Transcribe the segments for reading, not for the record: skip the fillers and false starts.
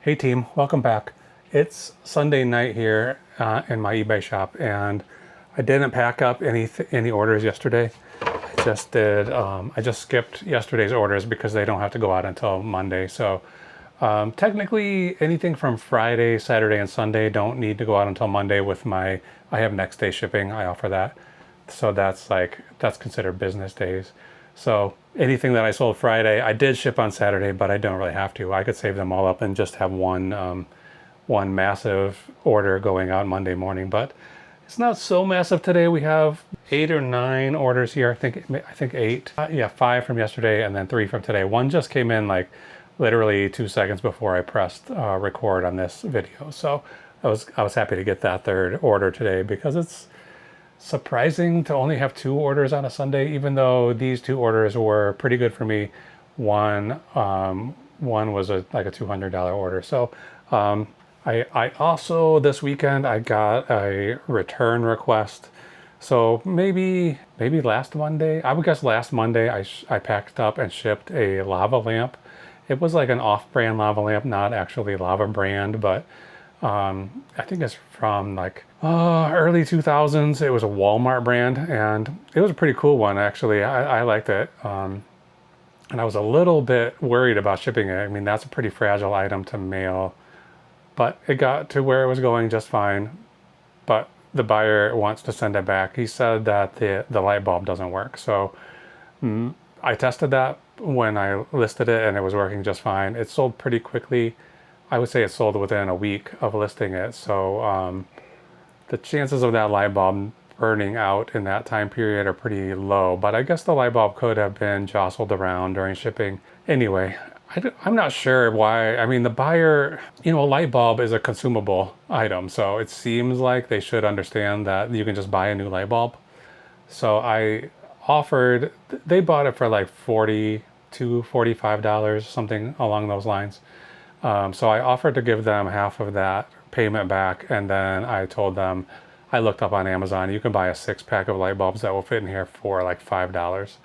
Hey team, welcome back. It's Sunday night here in my eBay shop, and I didn't pack up any orders yesterday. I just did. I just skipped yesterday's orders because they don't have to go out until Monday. So technically, anything from Friday, Saturday, and Sunday don't need to go out until Monday. With my, I have next day shipping. I offer that, so that's considered business days. So anything that I sold Friday, I did ship on Saturday, but I don't really have to. I could save them all up and just have one massive order going out Monday morning. But it's not so massive today. We have 8 or 9 orders here. I think 8. Yeah, 5 from yesterday and then 3 from today. One just came in like literally 2 seconds before I pressed record on this video. So I was happy to get that third order today because it's surprising to only have 2 orders on a Sunday, even though these 2 orders were pretty good for me. One was like a $200 order. So I also this weekend I got a return request. So maybe last Monday, I would guess last Monday, I packed up and shipped a lava lamp. It was like an off-brand lava lamp, not actually lava brand, but I think it's from like early 2000s. It was a Walmart brand, and it was a pretty cool one actually. I liked it, and I was a little bit worried about shipping it. I mean, that's a pretty fragile item to mail, but it got to where it was going just fine. But the buyer wants to send it back. He said that the light bulb doesn't work. So I tested that when I listed it, and it was working just fine. It sold pretty quickly. I would say it sold within a week of listing it. So the chances of that light bulb burning out in that time period are pretty low. But I guess the light bulb could have been jostled around during shipping. Anyway, I'm not sure why. I mean, the buyer, a light bulb is a consumable item. So it seems like they should understand that you can just buy a new light bulb. So I offered, they bought it for like $40 to $45, something along those lines. So I offered to give them half of that payment back, and then I told them, I looked up on Amazon, you can buy a 6-pack of light bulbs that will fit in here for like $5.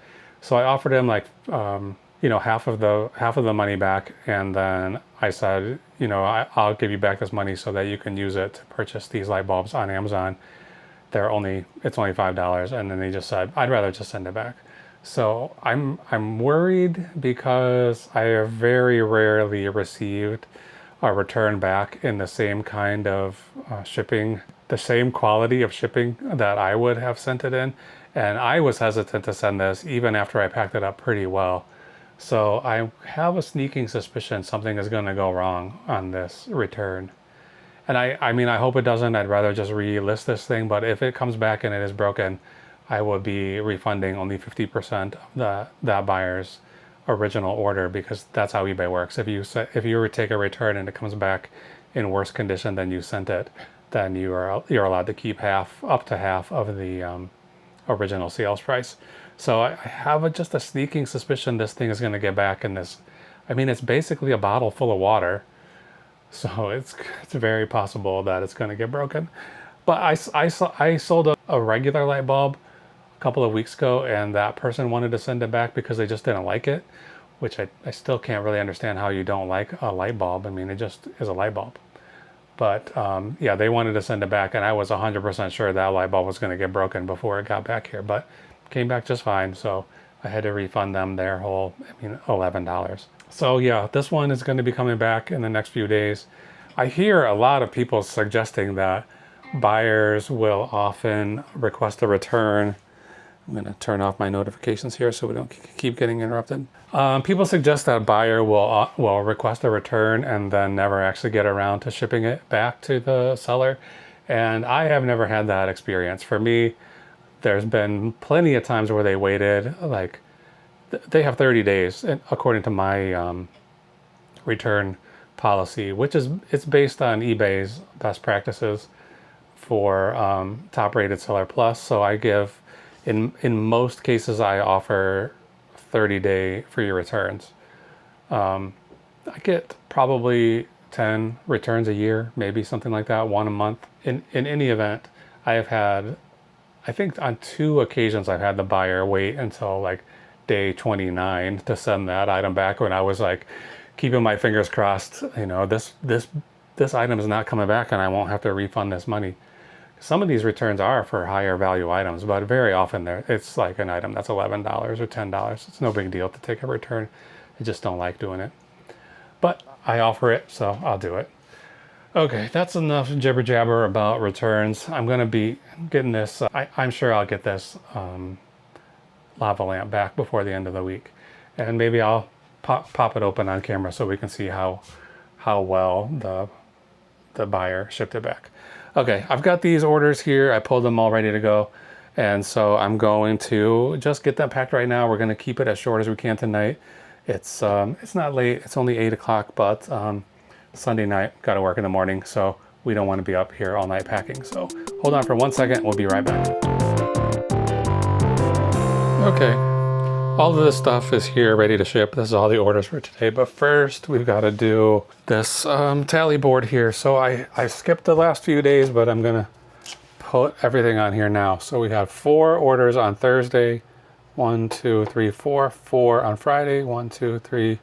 So I offered him like half of the money back, and then I said, I'll give you back this money so that you can use it to purchase these light bulbs on Amazon. It's only $5, and then they just said, I'd rather just send it back. So I'm worried because I have very rarely received a return back in the same kind of shipping, the same quality of shipping that I would have sent it in. And I was hesitant to send this even after I packed it up pretty well. So I have a sneaking suspicion something is going to go wrong on this return. And I mean, I hope it doesn't. I'd rather just relist this thing. But if it comes back and it is broken, I will be refunding only 50% of that buyer's original order, because that's how eBay works. If you take a return and it comes back in worse condition than you sent it, then you're allowed to keep up to half of the original sales price. So I have just a sneaking suspicion this thing is going to get back in this. I mean, it's basically a bottle full of water, so it's very possible that it's going to get broken. But I sold a regular light bulb a couple of weeks ago, and that person wanted to send it back because they just didn't like it, which I still can't really understand how you don't like a light bulb. I mean, it just is a light bulb. But yeah, they wanted to send it back, and I was 100% sure that light bulb was going to get broken before it got back here, but came back just fine. So I had to refund them their whole, $11. So yeah, this one is going to be coming back in the next few days. I hear a lot of people suggesting that buyers will often request a return. I'm going to turn off my notifications here so we don't keep getting interrupted. People suggest that a buyer will request a return and then never actually get around to shipping it back to the seller. And I have never had that experience. For me, there's been plenty of times where they waited, like they have 30 days according to my return policy, which it's based on eBay's best practices for top rated seller plus. So I give, in most cases, I offer 30-day free returns. I get probably 10 returns a year, maybe something like that, one a month. In any event, I have had, I think on 2 occasions, I've had the buyer wait until like day 29 to send that item back, when I was like, keeping my fingers crossed, you know, this item is not coming back and I won't have to refund this money. Some of these returns are for higher value items, but very often it's like an item that's $11 or $10. It's no big deal to take a return. I just don't like doing it. But I offer it, so I'll do it. Okay, that's enough jibber jabber about returns. I'm going to be getting this, I'm sure I'll get this lava lamp back before the end of the week. And maybe I'll pop it open on camera so we can see how well the buyer shipped it back. Okay, I've got these orders here. I pulled them all ready to go. And so I'm going to just get them packed right now. We're going to keep it as short as we can tonight. It's not late. It's only 8 o'clock, but Sunday night, got to work in the morning. So we don't want to be up here all night packing. So hold on for 1 second. We'll be right back. Okay, all of this stuff is here ready to ship. This is all the orders for today. But first, we've got to do this tally board here. So I skipped the last few days, but I'm going to put everything on here now. So we had 4 orders on Thursday. 1, 2, 3, 4. 4 on Friday. 1, 2, 3,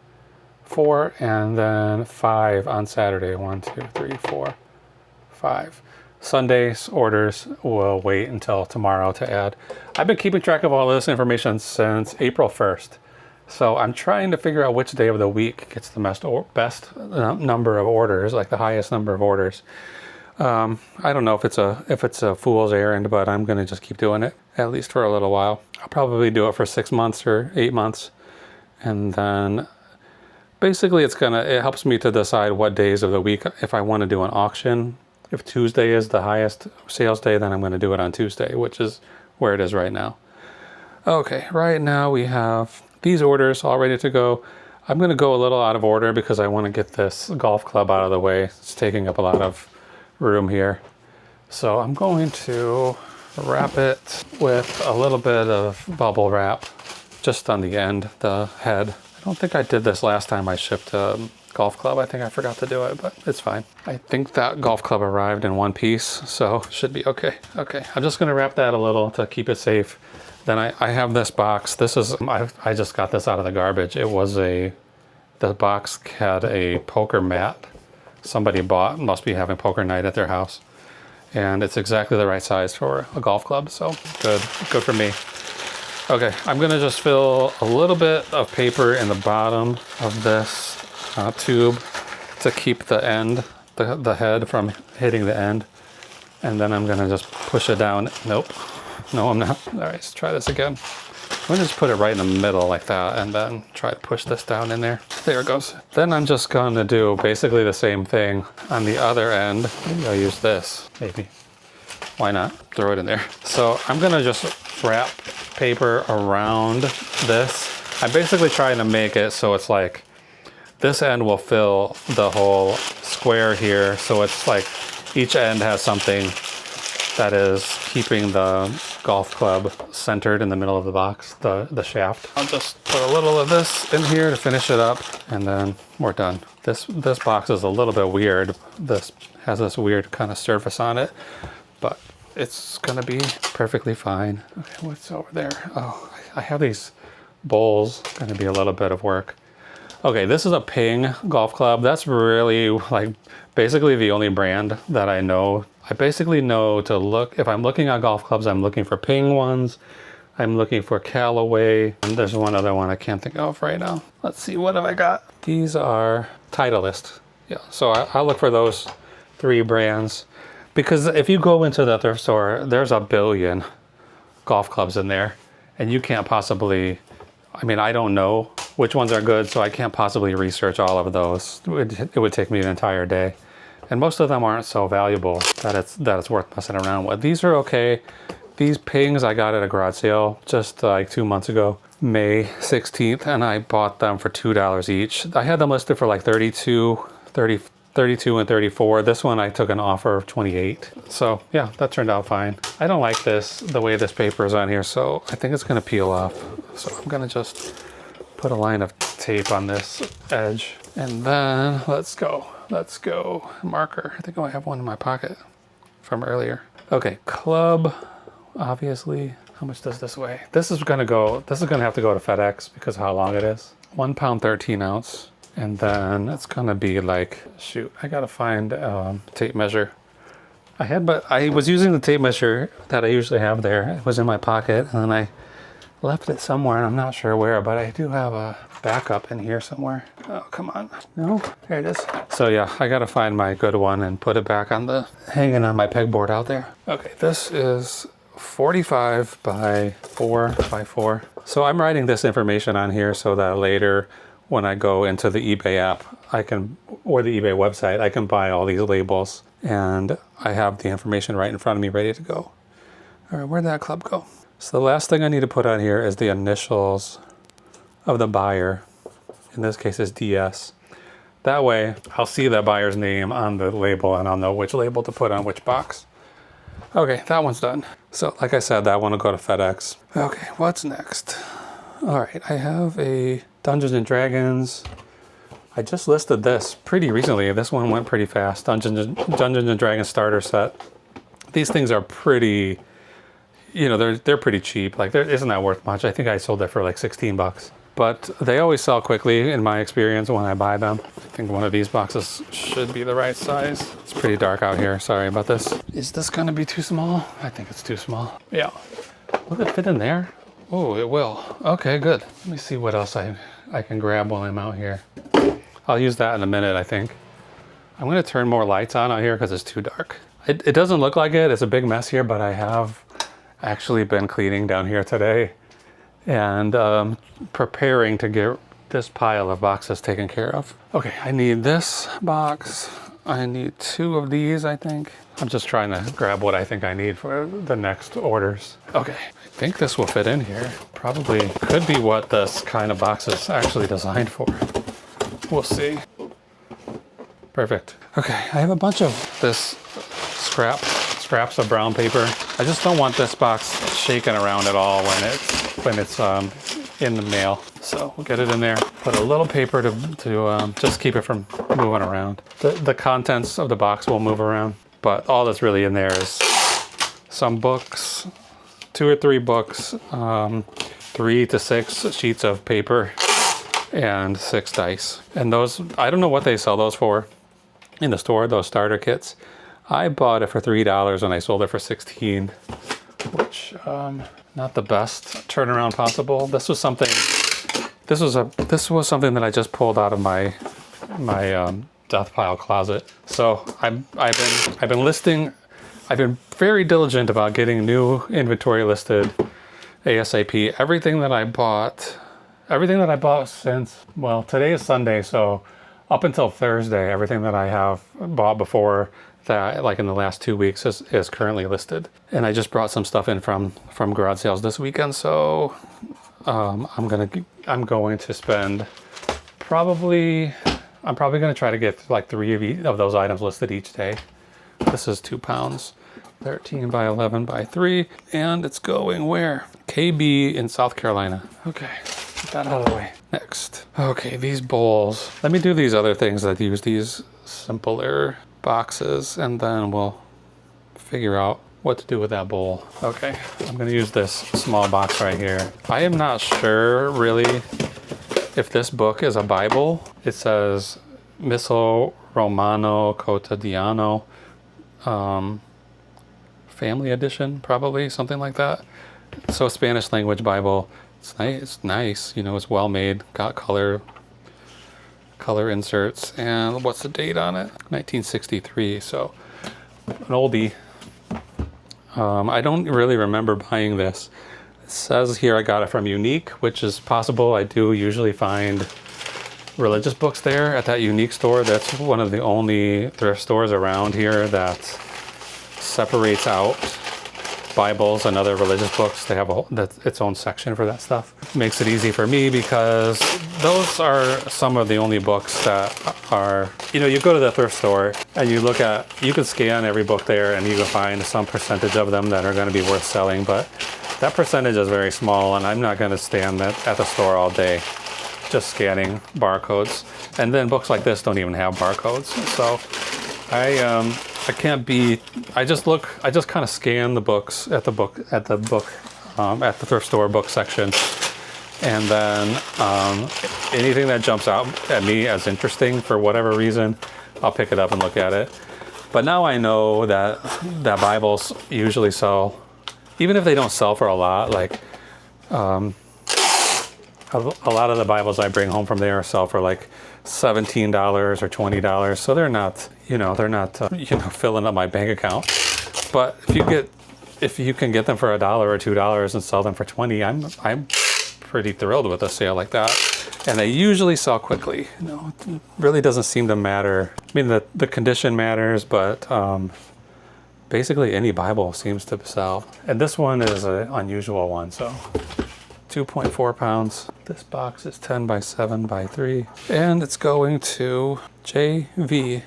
4. And then 5 on Saturday. 1, 2, 3, 4, 5. Sunday's orders will wait until tomorrow to add. I've been keeping track of all this information since April 1st. So I'm trying to figure out which day of the week gets the best number of orders, like the highest number of orders. I don't know if it's a fool's errand, but I'm going to just keep doing it, at least for a little while. I'll probably do it for 6 months or 8 months. And then basically it helps me to decide what days of the week, if I want to do an auction. If Tuesday is the highest sales day, then I'm going to do it on Tuesday, which is where it is right now. Okay, right now we have these orders all ready to go. I'm going to go a little out of order because I want to get this golf club out of the way. It's taking up a lot of room here. So I'm going to wrap it with a little bit of bubble wrap just on the end, the head. I don't think I did this last time I shipped a golf club. I think I forgot to do it, but it's fine. I think that golf club arrived in one piece, so should be okay. Okay, I'm just going to wrap that a little to keep it safe. Then I have this box. This is, I just got this out of the garbage. It was the box had a poker mat somebody bought, must be having poker night at their house. And it's exactly the right size for a golf club, so good for me. Okay, I'm gonna just fill a little bit of paper in the bottom of this tube to keep the end, the head from hitting the end. And then I'm gonna just push it down. Nope, no I'm not. All right, let's try this again. I'm gonna just put it right in the middle like that and then try to push this down in there. There it goes. Then I'm just gonna do basically the same thing on the other end. Maybe I'll use this, maybe. Why not? Throw it in there. So I'm gonna just wrap paper around this. I'm basically trying to make it so it's like, this end will fill the whole square here. So it's like each end has something that is keeping the golf club centered in the middle of the box, the shaft. I'll just put a little of this in here to finish it up, and then we're done. This box is a little bit weird. This has this weird kind of surface on it, but it's gonna be perfectly fine. Okay, what's over there? Oh, I have these bowls. Gonna be a little bit of work. Okay, this is a Ping golf club. That's really like basically the only brand that I know. I basically know to look, if I'm looking at golf clubs, I'm looking for Ping ones. I'm looking for Callaway. And there's one other one I can't think of right now. Let's see, what have I got? These are Titleist. Yeah, so I'll look for those 3 brands. Because if you go into the thrift store, there's a billion golf clubs in there. And you can't possibly, I mean, I don't know which ones are good, so I can't possibly research all of those. It would take me an entire day. And most of them aren't so valuable that it's worth messing around with. These are okay. These Pings I got at a garage sale just like 2 months ago, May 16th, and I bought them for $2 each. I had them listed for like 32 and 34. This one I took an offer of 28. So yeah, that turned out fine. I don't like the way this paper is on here, so I think it's gonna peel off. So I'm gonna just put a line of tape on this edge, and then let's go. Marker. I think I have one in my pocket from earlier. Okay, club, obviously. How much does this weigh? This is gonna have to go to FedEx because of how long it is. 1 pound, 13 ounce. And then it's gonna be like, shoot, I gotta find tape measure. But I was using the tape measure that I usually have there. It was in my pocket, and then I left it somewhere, and I'm not sure where, but I do have a backup in here somewhere. Oh, come on. No, there it is. So yeah, I gotta find my good one and put it back on hanging on my pegboard out there. Okay, this is 45 by 4 by 4. So I'm writing this information on here so that later when I go into the eBay app, or the eBay website, I can buy all these labels, and I have the information right in front of me ready to go. All right, where'd that club go? So the last thing I need to put on here is the initials of the buyer. In this case, is DS. That way, I'll see that buyer's name on the label, and I'll know which label to put on which box. Okay, that one's done. So like I said, that one will go to FedEx. Okay, what's next? All right, I have a Dungeons and Dragons. I just listed this pretty recently. This one went pretty fast. Dungeons and Dragons starter set. These things are pretty, they're pretty cheap. Like, isn't that worth much? I think I sold it for like 16 bucks. But they always sell quickly in my experience when I buy them. I think one of these boxes should be the right size. It's pretty dark out here. Sorry about this. Is this gonna be too small? I think it's too small. Yeah. Will it fit in there? Oh, it will. Okay, good. Let me see what else I can grab while I'm out here. I'll use that in a minute, I think. I'm gonna turn more lights on out here because it's too dark. It doesn't look like it. It's a big mess here, but I have actually been cleaning down here today and preparing to get this pile of boxes taken care of. Okay, I need this box. I need 2 of these, I think. I'm just trying to grab what I think I need for the next orders. Okay, I think this will fit in here. Probably could be what this kind of box is actually designed for. We'll see. Perfect. Okay, I have a bunch of this scraps of brown paper. I just don't want this box shaking around at all when it's in the mail. So we'll get it in there. Put a little paper to just keep it from moving around. The contents of the box will move around, but all that's really in there is some books, 2 or 3 books, 3 to 6 sheets of paper, and 6 dice. And those, I don't know what they sell those for in the store, those starter kits. I bought it for $3 and I sold it for $16, which not the best turnaround possible. This was something that I just pulled out of my death pile closet. So I've been very diligent about getting new inventory listed ASAP. Everything that I bought since, well, today is Sunday, so up until Thursday, everything that I have bought before that, like in the last 2 weeks, is currently listed. And I just brought some stuff in from garage sales this weekend, so I'm going to spend I'm probably going to try to get like 3 of those items listed each day. This is 2 pounds, 13 by 11 by 3, and it's going where? KB in South Carolina. Okay, get that out of the way. Next. Okay, these bowls. Let me do these other things that use these simpler boxes, and then we'll figure out what to do with that bowl. Okay, I'm gonna use this small box right here. I am not sure really if this book is a Bible. It says Missal Romano Quotidiano, family edition, probably something like that. So Spanish language Bible. It's nice, it's well made, got color inserts, and what's the date on it? 1963, so an oldie. I don't really remember buying this. It says here I got it from Unique, which is possible. I do usually find religious books there at that Unique store. That's one of the only thrift stores around here that separates out Bibles and other religious books. They have its own section for that stuff. It makes it easy for me because those are some of the only books that are, you go to the thrift store and you can scan every book there and you can find some percentage of them that are going to be worth selling, but that percentage is very small, and I'm not going to stand at the store all day just scanning barcodes. And then books like this don't even have barcodes. So I can't be, I just kind of scan the books at the thrift store book section, And then anything that jumps out at me as interesting for whatever reason, I'll pick it up and look at it. But now I know that Bibles usually sell, even if they don't sell for a lot, like a lot of the Bibles I bring home from there sell for like $17 or $20. So they're not, filling up my bank account. But if you can get them for $1 or $2 and sell them for 20, I'm pretty thrilled with a sale like that. And they usually sell quickly. It really doesn't seem to matter. I mean, the condition matters, but basically any Bible seems to sell. And this one is an unusual one, so 2.4 pounds. This box is 10 by 7 by 3, and it's going to JV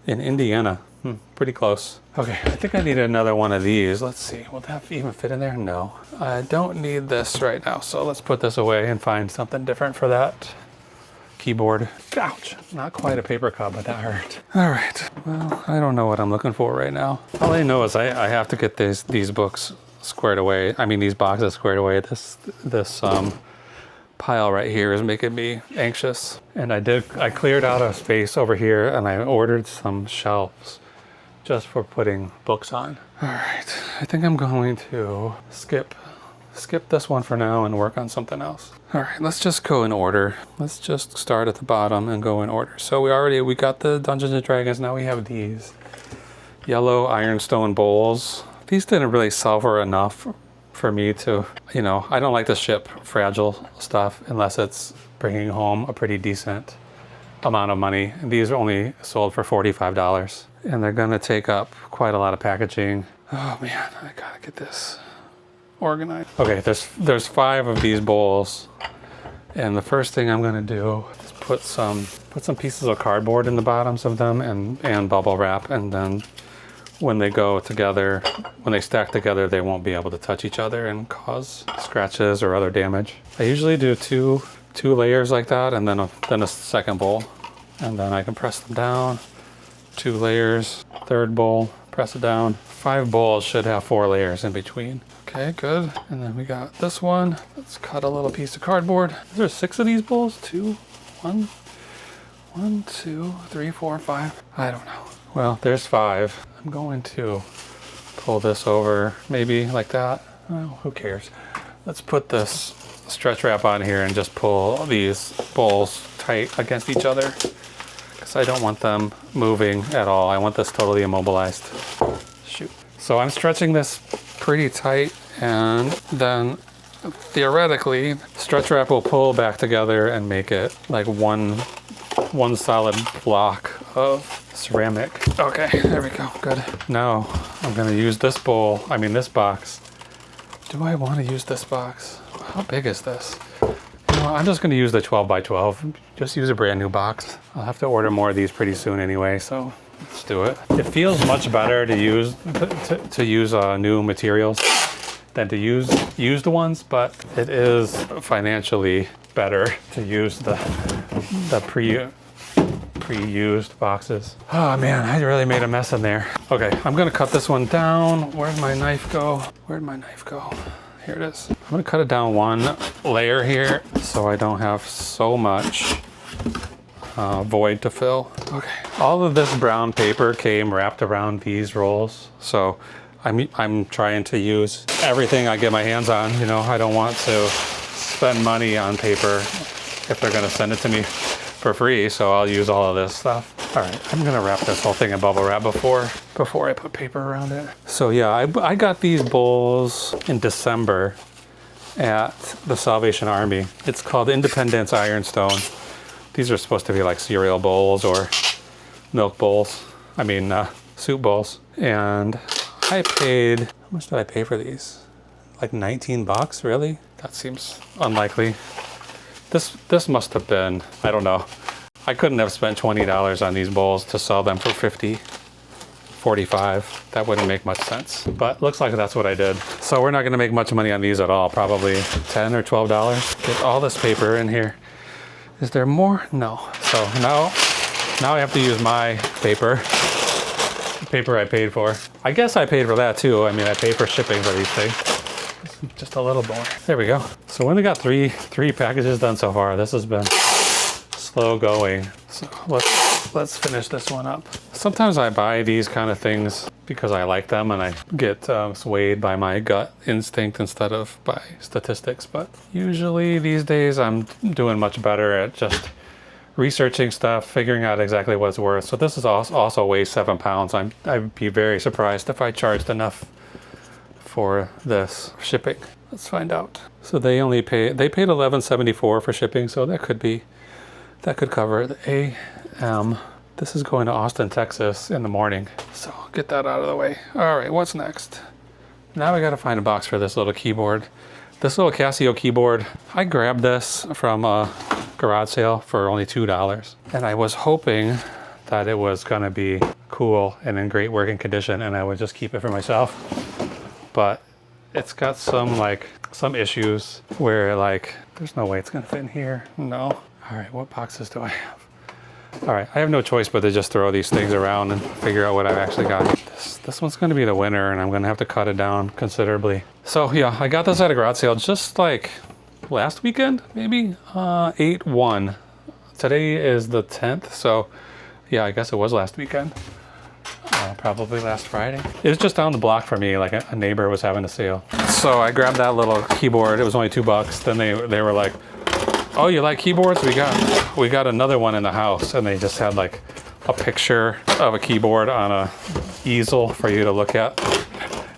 in Indiana. Pretty close. Okay, I think I need another one of these. Let's see, will that even fit in there? No, I don't need this right now. So let's put this away and find something different for that keyboard. Ouch, not quite a paper cup, but that hurt. All right, well, I don't know what I'm looking for right now. All I know is I have to get these books squared away. I mean, these boxes squared away. This pile right here is making me anxious. And I cleared out a space over here and I ordered some shelves just for putting books on. All right, I think I'm going to skip this one for now and work on something else. All right, let's just go in order. Let's just start at the bottom and go in order. So we got the Dungeons and Dragons. Now we have these yellow ironstone bowls. These didn't really sell for enough for me to, I don't like to ship fragile stuff unless it's bringing home a pretty decent amount of money. And these are only sold for $45. And they're gonna take up quite a lot of packaging. Oh man, I gotta get this organized. Okay, there's 5 of these bowls. And the first thing I'm gonna do is put some pieces of cardboard in the bottoms of them and bubble wrap, and then when they go together, when they stack together, they won't be able to touch each other and cause scratches or other damage. I usually do two layers like that, and then a second bowl, and then I can press them down. 2 layers, third bowl, press it down. 5 bowls should have 4 layers in between. Okay, good. And then we got this one. Let's cut a little piece of cardboard. Is there 6 of these bowls? 1, 2, 3, 4, 5. I don't know. Well, there's 5. I'm going to pull this over, maybe like that. Oh, who cares? Let's put this stretch wrap on here and just pull these bowls tight against each other, because I don't want them moving at all. I want this totally immobilized. Shoot. So I'm stretching this pretty tight, and then theoretically, stretch wrap will pull back together and make it like one solid block of ceramic. Okay, there we go, good. Now I'm gonna use this box. Do I want to use this box? How big is this? I'm just gonna use the 12 by 12. Just use a brand new box. I'll have to order more of these pretty soon anyway, so let's do it. It feels much better to use new materials than to use used ones, but it is financially better to use the pre-used boxes. Oh man, I really made a mess in there. Okay, I'm gonna cut this one down. Where'd my knife go? Where'd my knife go? Here it is. I'm gonna cut it down 1 layer here so I don't have so much void to fill. Okay, all of this brown paper came wrapped around these rolls, so I'm trying to use everything I get my hands on. I don't want to spend money on paper if they're gonna send it to me for free, so I'll use all of this stuff. All right, I'm gonna wrap this whole thing in bubble wrap before I put paper around it. So yeah, I got these bowls in December at the Salvation Army. It's called Independence Ironstone. These are supposed to be like cereal bowls or milk bowls. Soup bowls. And I paid, how much did I pay for these? Like 19 bucks, really? That seems unlikely. This must have been, I don't know. I couldn't have spent $20 on these bowls to sell them for $50, $45. That wouldn't make much sense, but looks like that's what I did. So we're not gonna make much money on these at all, probably $10 or $12. Get all this paper in here. Is there more? No. So now I have to use my paper. The paper I paid for. I guess I paid for that too. I paid for shipping for these things. Just a little more. There we go. So So we only got three packages done so far. This has been slow going. So let's finish this one up. Sometimes I buy these kind of things because I like them and I get swayed by my gut instinct instead of by statistics. But usually these days I'm doing much better at just researching stuff, figuring out exactly what it's worth. So this is also weighs 7 pounds. I'd be very surprised if I charged enough for this shipping. Let's find out. So they paid $11.74 for shipping, so that could cover it. This is going to Austin, Texas in the morning. So I'll get that out of the way. All right, what's next? Now we got to find a box for this little keyboard. This little Casio keyboard, I grabbed this from a garage sale for only $2. And I was hoping that it was going to be cool and in great working condition and I would just keep it for myself. But it's got some issues where there's no way it's going to fit in here. No. All right, what boxes do I have? All right, I have no choice but to just throw these things around and figure out what I've actually got. This one's gonna be the winner and I'm gonna have to cut it down considerably. So yeah, I got this at a garage sale just last weekend, maybe 8/1. Today is the 10th, so yeah, I guess it was last weekend. Probably last Friday. It was just down the block for me, like a neighbor was having a sale. So I grabbed that little keyboard, it was only $2. Then they were like, oh, you like keyboards? We got another one in the house, and they just had a picture of a keyboard on a easel for you to look at,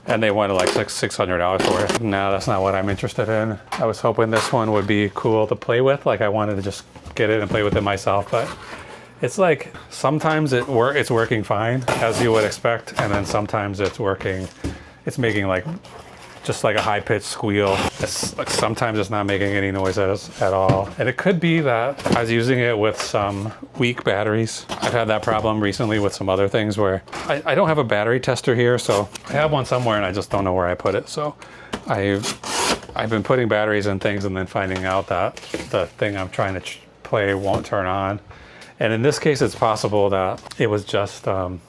and they wanted $600 for it. No, that's not what I'm interested in. I was hoping this one would be cool to play with. I wanted to just get it and play with it myself, but it's sometimes it's working fine as you would expect, and then sometimes it's making just a high-pitched squeal. Sometimes it's not making any noise at all. And it could be that I was using it with some weak batteries. I've had that problem recently with some other things where I don't have a battery tester here, so I have one somewhere and I just don't know where I put it. So I've been putting batteries in things and then finding out that the thing I'm trying to play won't turn on. And in this case, it's possible that it was just the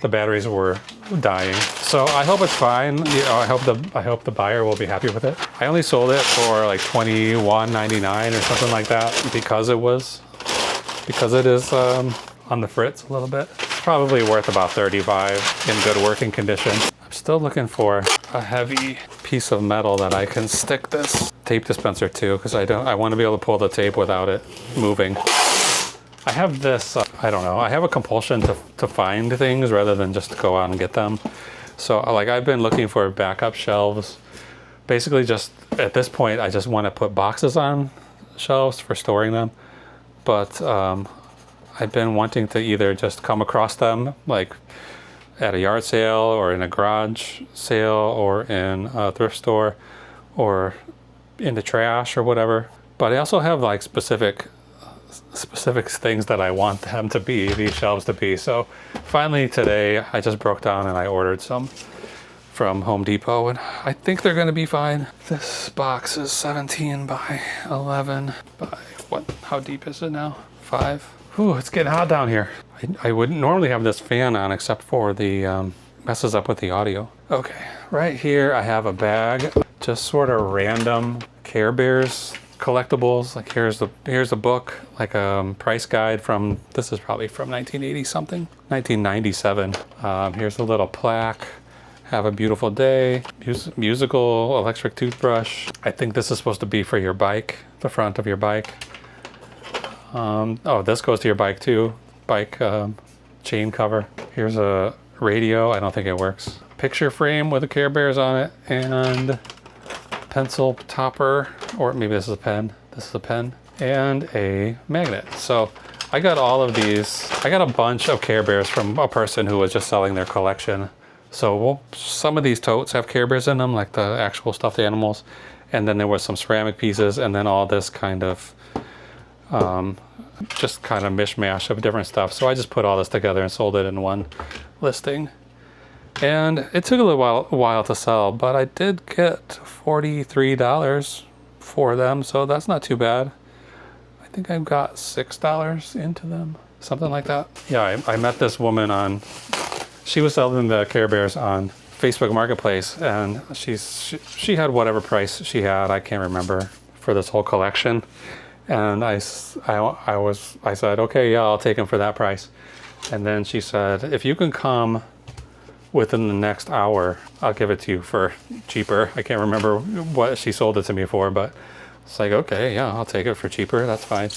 batteries were dying. So I hope it's fine. I hope the buyer will be happy with it. I only sold it for $21.99 or something like that because it is on the fritz a little bit. It's probably worth about $35 in good working condition. I'm still looking for a heavy piece of metal that I can stick this tape dispenser to because I want to be able to pull the tape without it moving. I have this, I don't know, I have a compulsion to find things rather than just go out and get them. So I've been looking for backup shelves. Basically just, at this point, I just want to put boxes on shelves for storing them. But I've been wanting to either just come across them, at a yard sale or in a garage sale or in a thrift store or in the trash or whatever. But I also have specific things that I want them to be, these shelves to be. So finally today I just broke down and I ordered some from Home Depot and I think they're going to be fine. This box is 17 by 11 by what? How deep is it now? 5. Ooh, it's getting hot down here. I wouldn't normally have this fan on except for the messes up with the audio. Okay, right here I have a bag, just sort of random Care Bears collectibles. Here's a book, a price guide from, this is probably from 1980 something, 1997. Here's a little plaque. Have a beautiful day. Musical electric toothbrush. I think this is supposed to be for your bike, the front of your bike. Oh, this goes to your bike too. Bike chain cover. Here's a radio. I don't think it works. Picture frame with the Care Bears on it and pencil topper, or maybe this is a pen. This is a pen and a magnet. So I got all of these. I got a bunch of Care Bears from a person who was just selling their collection. So some of these totes have Care Bears in them, like the actual stuffed animals. And then there was some ceramic pieces and then all this kind of just kind of mishmash of different stuff. So I just put all this together and sold it in one listing. And it took a little while to sell, but I did get $43 for them, so that's not too bad. I think I've got $6 into them, something like that. Yeah, I met this woman she was selling the Care Bears on Facebook Marketplace, and she had whatever price she had. I can't remember for this whole collection. And I said, okay, yeah, I'll take them for that price. And then she said, if you can come within the next hour, I'll give it to you for cheaper. I can't remember what she sold it to me for, but it's like, okay, yeah, I'll take it for cheaper. That's fine.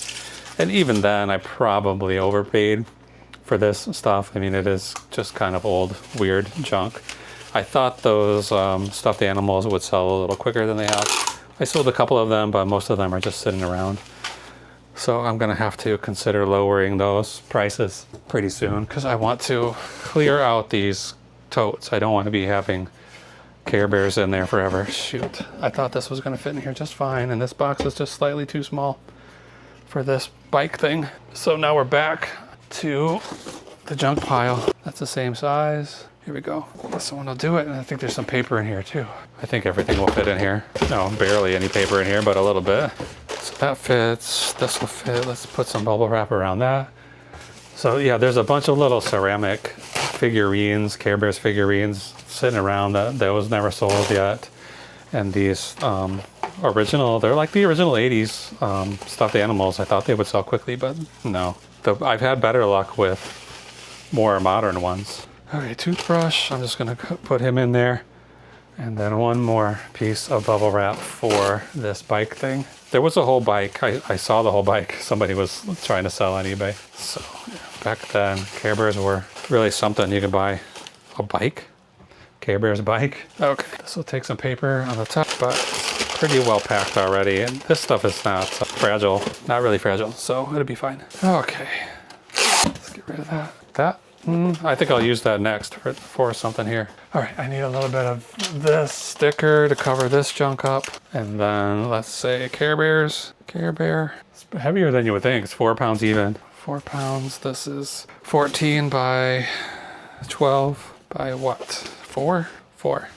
And even then, I probably overpaid for this stuff. I mean, it is just kind of old, weird junk. I thought those stuffed animals would sell a little quicker than they have. I sold a couple of them, but most of them are just sitting around. So I'm gonna have to consider lowering those prices pretty soon because I want to clear out these totes. I don't want to be having Care Bears in there forever. Shoot, I thought this was gonna fit in here just fine, and this box is just slightly too small for this bike thing. So now we're back to the junk pile. That's the same size. Here we go. This one will do it, and I think there's some paper in here too. I think everything will fit in here. No, barely any paper in here, but a little bit. So that fits, this will fit. Let's put some bubble wrap around that. So yeah, there's a bunch of little ceramic figurines, Care Bears figurines sitting around that was never sold yet. And these original, they're like the original 80s stuffed animals. I thought they would sell quickly, but no. I've had better luck with more modern ones. Okay, toothbrush, I'm just gonna put him in there. And then one more piece of bubble wrap for this bike thing. There was a whole bike, I saw the whole bike. Somebody was trying to sell on eBay. So yeah, back then, Care Bears were really something. You could buy a bike, Care Bears bike. Okay, this will take some paper on the top, but it's pretty well packed already. And this stuff is not fragile, not really fragile, so it'll be fine. Okay, let's get rid of that. I think I'll use that next for something here. All right, I need a little bit of this sticker to cover this junk up. And then let's say Care Bears. Care Bear. It's heavier than you would think. It's 4 pounds even. 4 pounds. This is 14 by 12 by what? 4? 4.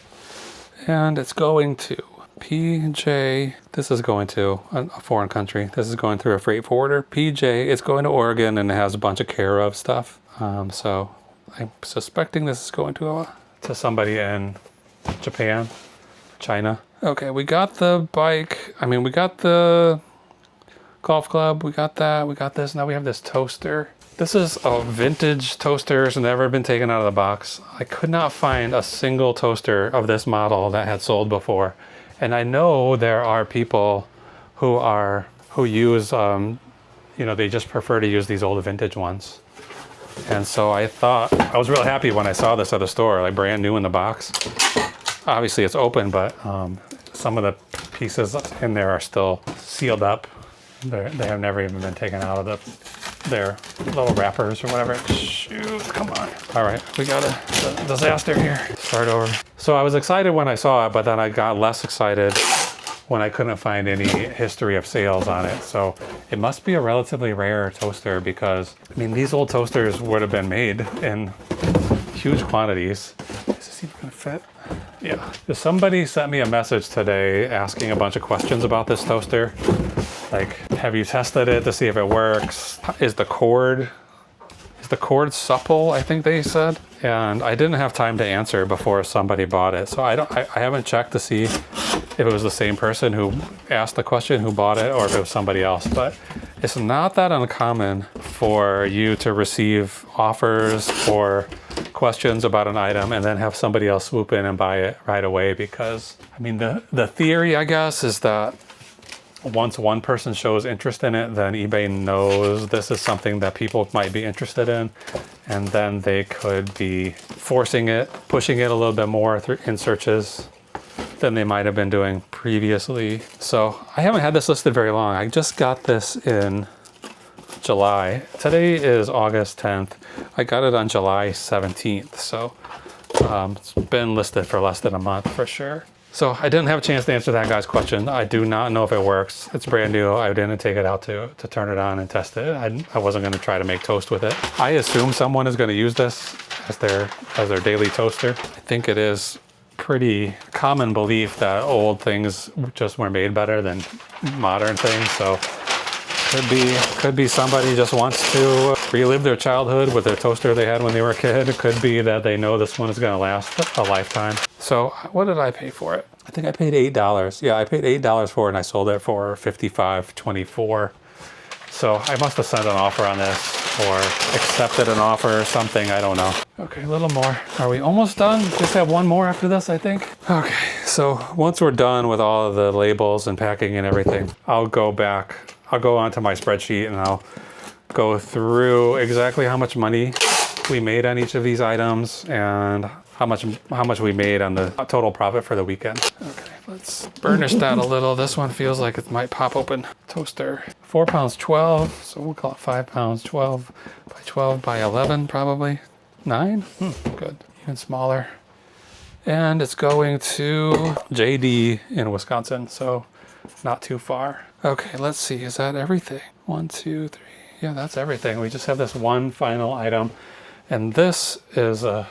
And it's going to PJ. This is going to a foreign country. This is going through a freight forwarder. PJ, it's going to Oregon, and it has a bunch of care of stuff. So I'm suspecting this is going to somebody in Japan, China. Okay, we got the bike. I mean, we got the golf club. We got that. We got this. Now we have this toaster. This is a vintage toaster. It's never been taken out of the box. I could not find a single toaster of this model that had sold before. And I know there are people who use, they just prefer to use these old vintage ones. And so I was real happy when I saw this at the store, like brand new in the box. Obviously it's open, but some of the pieces in there are still sealed up. They have never even been taken out of their little wrappers or whatever. Shoot, come on. All right, we got a disaster here. Start over. So I was excited when I saw it, but then I got less excited when I couldn't find any history of sales on it. So it must be a relatively rare toaster because, I mean, these old toasters would have been made in huge quantities. Is this even gonna fit? Yeah. Somebody sent me a message today asking a bunch of questions about this toaster. Like, have you tested it to see if it works? Is the cord supple, I think they said. And I didn't have time to answer before somebody bought it. So I haven't checked to see if it was the same person who asked the question who bought it or if it was somebody else. But it's not that uncommon for you to receive offers or questions about an item and then have somebody else swoop in and buy it right away. Because, I mean, the theory, I guess, is that once one person shows interest in it, then eBay knows this is something that people might be interested in, and then they could be forcing it, pushing it a little bit more in searches than they might have been doing previously. So I haven't had this listed very long. I just got this in July. Today is August 10th. I got it on July 17th. So it's been listed for less than a month for sure. So I didn't have a chance to answer that guy's question. I do not know if it works. It's brand new. I didn't take it out to turn it on and test it. I wasn't going to try to make toast with it. I assume someone is going to use this as their daily toaster. I think it is pretty common belief that old things just were made better than modern things. So Could be somebody just wants to relive their childhood with their toaster they had when they were a kid. It could be that they know this one is going to last a lifetime. So what did I pay for it? I think I paid $8. Yeah, I paid $8 for it and I sold it for $55.24. So I must have sent an offer on this or accepted an offer or something. I don't know. Okay, a little more. Are we almost done? Just have one more after this, I think. Okay, so once we're done with all of the labels and packing and everything, I'll go onto my spreadsheet and I'll go through exactly how much money we made on each of these items and how much we made on the total profit for the weekend. Okay, let's burnish that a little. This one feels like it might pop open. Toaster, 4 pounds 12, so we'll call it 5 pounds 12 by 11 probably. 9? Good, even smaller. And it's going to JD in Wisconsin, so not too far. Okay, let's see, is that everything? 1, 2, 3, yeah, that's everything. We just have this one final item, and this is a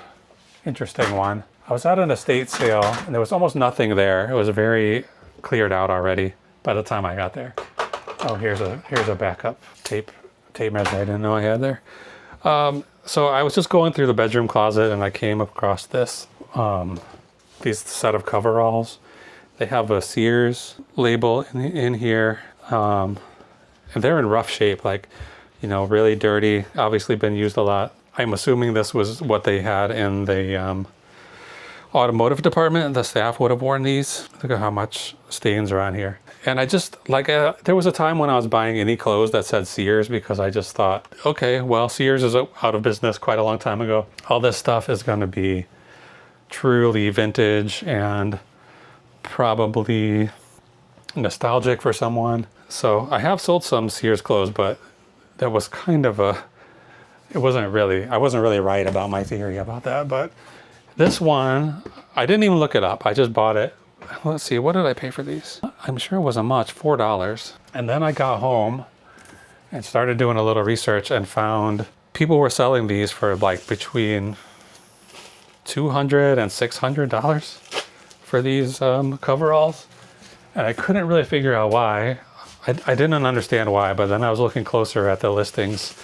interesting one. I was at an estate sale and there was almost nothing there. It was very cleared out already by the time I got there. Oh, here's a backup tape measure I didn't know I had there. So I was just going through the bedroom closet and I came across this these set of coveralls. They have a Sears label in here, and they're in rough shape, like, you know, really dirty, obviously been used a lot. I'm assuming this was what they had in the automotive department. The staff would have worn these. Look at how much stains are on here. And I just, like, there was a time when I was buying any clothes that said Sears because I just thought, okay, well, Sears is out of business quite a long time ago. All this stuff is going to be truly vintage and probably nostalgic for someone. So I have sold some Sears clothes, but that was kind of I wasn't really right about my theory about that. But this one, I didn't even look it up. I just bought it. Let's see, what did I pay for these? I'm sure it wasn't much, $4. And then I got home and started doing a little research and found people were selling these for like between $200 and $600 for these coveralls. And I couldn't really figure out why. I didn't understand why, but then I was looking closer at the listings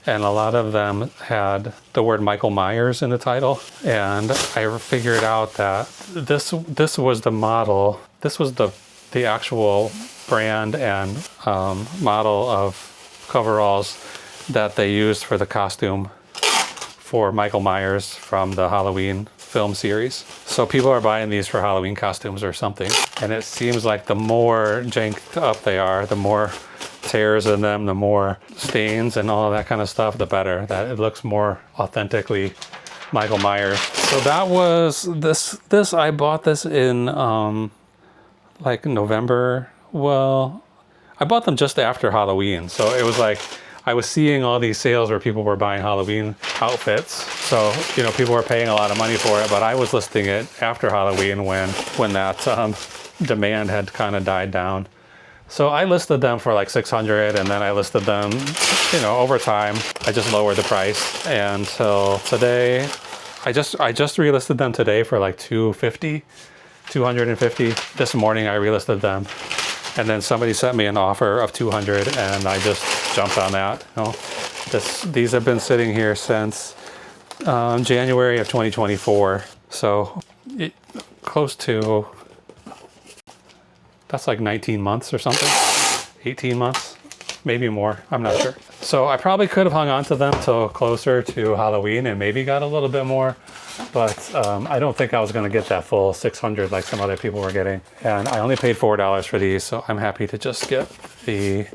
and a lot of them had the word Michael Myers in the title. And I figured out that this was the model. This was the actual brand and model of coveralls that they used for the costume for Michael Myers from the Halloween film series. So people are buying these for Halloween costumes or something. And it seems like the more janked up they are, the more tears in them, the more stains and all of that kind of stuff, the better. That it looks more authentically Michael Myers. So that was this I bought this in like November. Well, I bought them just after Halloween. So it was like I was seeing all these sales where people were buying Halloween outfits. So, you know, people were paying a lot of money for it, but I was listing it after Halloween when that demand had kind of died down. So I listed them for like $600, and then I listed them, you know, over time. I just lowered the price until today. I just relisted them today for like $250. This morning I relisted them, and then somebody sent me an offer of $200, and I just jumped on that. You know, these have been sitting here since January of 2024. So close to. That's like 19 months or something, 18 months, maybe more, I'm not sure. So I probably could have hung on to them till closer to Halloween and maybe got a little bit more, but I don't think I was gonna get that full 600 like some other people were getting. And I only paid $4 for these, so I'm happy to just get the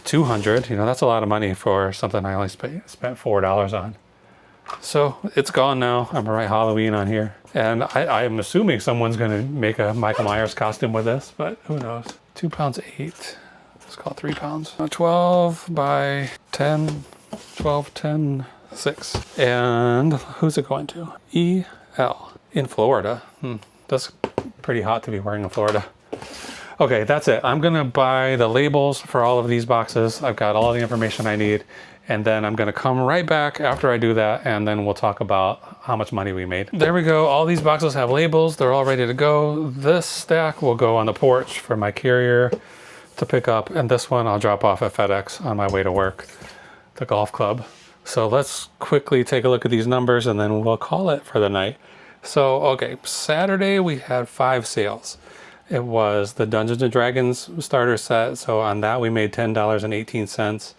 200. You know, that's a lot of money for something I only spent $4 on. So it's gone now. I'm gonna write Halloween on here. And I'm assuming someone's gonna make a Michael Myers costume with this, but who knows? 2 pounds 8, let's call it 3 pounds. 12 by 10, 12, 10, 6. And who's it going to? EL in Florida. That's pretty hot to be wearing in Florida. Okay, that's it. I'm gonna buy the labels for all of these boxes. I've got all the information I need. And then I'm gonna come right back after I do that, and then we'll talk about how much money we made. There we go, all these boxes have labels. They're all ready to go. This stack will go on the porch for my carrier to pick up, and this one I'll drop off at FedEx on my way to work, the golf club. So let's quickly take a look at these numbers and then we'll call it for the night. So, okay, Saturday we had 5 sales. It was the Dungeons and Dragons starter set. So on that we made $10.18.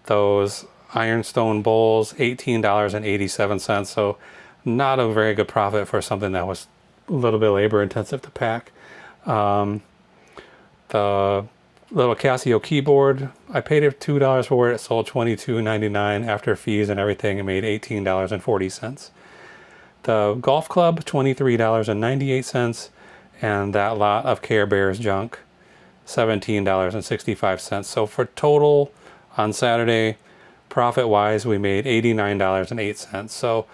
Those ironstone bowls, $18.87. So not a very good profit for something that was a little bit labor intensive to pack. The little Casio keyboard, I paid it $2 for it. It sold $22.99 after fees and everything. It made $18.40. The golf club, $23.98. And that lot of Care Bears junk, $17.65. So for total on Saturday, profit-wise, we made $89.08. So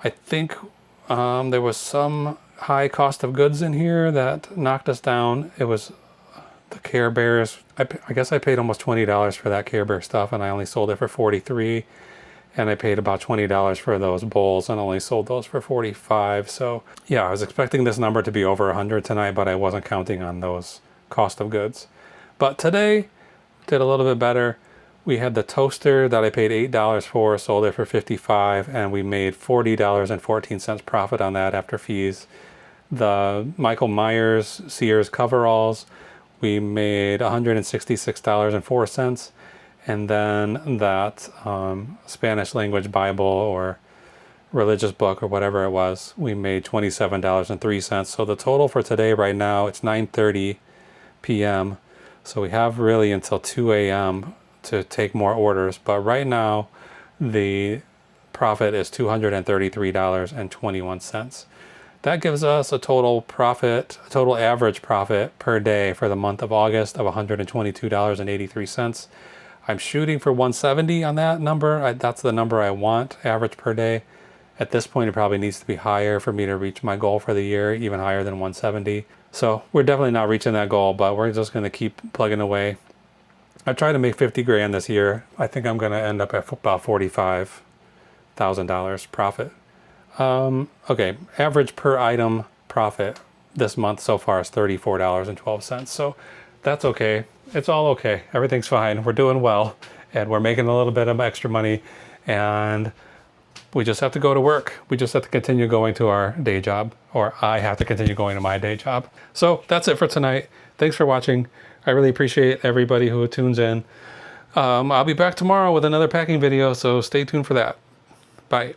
I think there was some high cost of goods in here that knocked us down. It was the Care Bears. I guess I paid almost $20 for that Care Bear stuff, and I only sold it for $43. And I paid about $20 for those bowls and only sold those for $45. So yeah, I was expecting this number to be over 100 tonight, but I wasn't counting on those cost of goods. But today did a little bit better. We had the toaster that I paid $8 for, sold it for $55, and we made $40.14 profit on that after fees. The Michael Myers Sears Coveralls, we made $166.04. And then that Spanish language Bible or religious book or whatever it was, we made $27.03. So the total for today right now, it's 9:30 p.m. So we have really until 2 a.m. to take more orders. But right now, the profit is $233.21. That gives us a total average profit per day for the month of August of $122.83. I'm shooting for 170 on that number. That's the number I want, average per day. At this point, it probably needs to be higher for me to reach my goal for the year, even higher than 170. So we're definitely not reaching that goal, but we're just going to keep plugging away. I tried to make 50 grand this year. I think I'm going to end up at about $45,000 profit. Okay, average per item profit this month so far is $34.12. So that's okay. It's all okay. Everything's fine. We're doing well and we're making a little bit of extra money, and we just have to go to work. We just have to continue going to our day job, or I have to continue going to my day job. So that's it for tonight. Thanks for watching. I really appreciate everybody who tunes in. I'll be back tomorrow with another packing video, so stay tuned for that. Bye.